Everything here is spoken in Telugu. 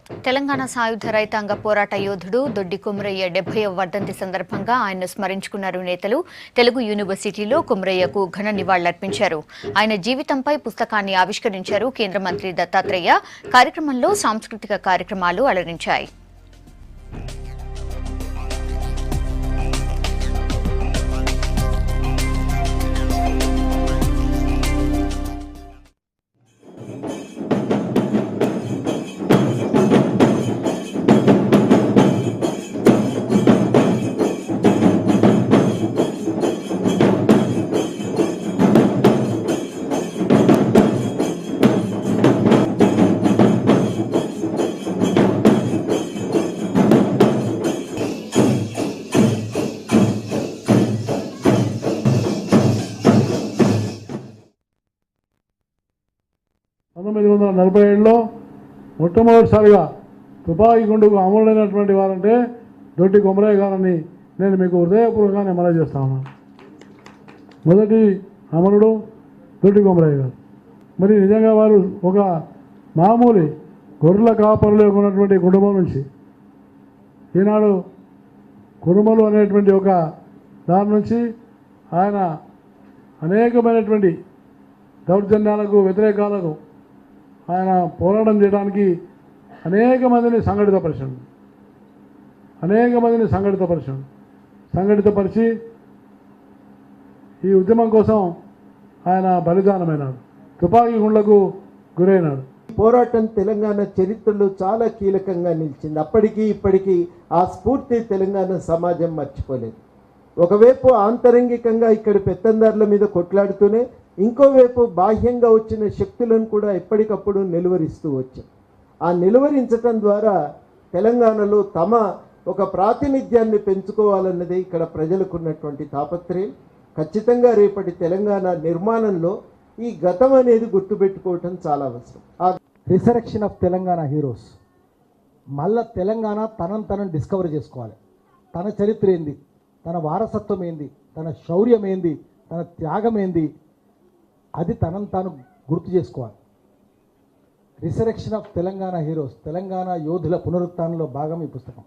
తెలంగాణ సాయుధ రైతాంగ పోరాట యోధుడు దొడ్డి కొమరయ్య 70వ వర్ధంతి సందర్భంగా ఆయన్ను స్మరించుకున్నారు నేతలు. తెలుగు యూనివర్సిటీలో కొమరయ్యకు ఘన నివాళులర్పించారు. ఆయన జీవితంపై పుస్తకాన్ని ఆవిష్కరించారు కేంద్ర మంత్రి దత్తాత్రేయ. కార్యక్రమంలో సాంస్కృతిక కార్యక్రమాలు అలరించాయి. లో మొట్టమొదటిసారిగా తుపాకీ గుండుకు అమరులైనటువంటి వారంటే దొడ్డి కొమరయ్య గారని నేను మీకు హృదయపూర్వకంగా మనవి చేస్తా ఉన్నాను. మొదటి అమరుడు దొడ్డి కొమరయ్య గారు. మరి నిజంగా వారు ఒక మామూలు గొర్రెల కాపరులో ఉన్నటువంటి కుటుంబం నుంచి ఈనాడు కురుమలు అనేటువంటి ఒక దాని నుంచి ఆయన అనేకమైనటువంటి దౌర్జన్యాలకు వ్యతిరేకాలకు ఆయన పోరాటం చేయడానికి అనేక మందిని సంఘటితపరిచి ఈ ఉద్యమం కోసం ఆయన బలిదానమైనాడు, తుపాకీ గుండ్లకు గురైనాడు. పోరాటం తెలంగాణ చరిత్రలో చాలా కీలకంగా నిలిచింది. అప్పటికీ ఇప్పటికీ ఆ స్ఫూర్తి తెలంగాణ సమాజం మర్చిపోలేదు. ఒకవైపు ఆంతరంగికంగా ఇక్కడ పెత్తందారుల మీద కొట్లాడుతూనే ఇంకోవైపు బాహ్యంగా వచ్చిన శక్తులను కూడా ఎప్పటికప్పుడు నిలువరిస్తూ వచ్చాం. ఆ నిలువరించటం ద్వారా తెలంగాణలో తమ ఒక ప్రాతినిధ్యాన్ని పెంచుకోవాలన్నది ఇక్కడ ప్రజలకు ఉన్నటువంటి తాపత్రయం. ఖచ్చితంగా రేపటి తెలంగాణ నిర్మాణంలో ఈ గతం అనేది గుర్తుపెట్టుకోవటం చాలా అవసరం. ఆ రిసరెక్షన్ ఆఫ్ తెలంగాణ హీరోస్, మళ్ళా తెలంగాణ తనను డిస్కవర్ చేసుకోవాలి. తన చరిత్ర ఏంది, తన వారసత్వం ఏంది, తన శౌర్యం ఏంది, తన త్యాగం ఏంది, అది తనను తాను గుర్తు చేసుకోవాలి. Resurrection of Telangana heroes, Telangana యోధుల పునరుత్థానంలో భాగం ఈ పుస్తకం.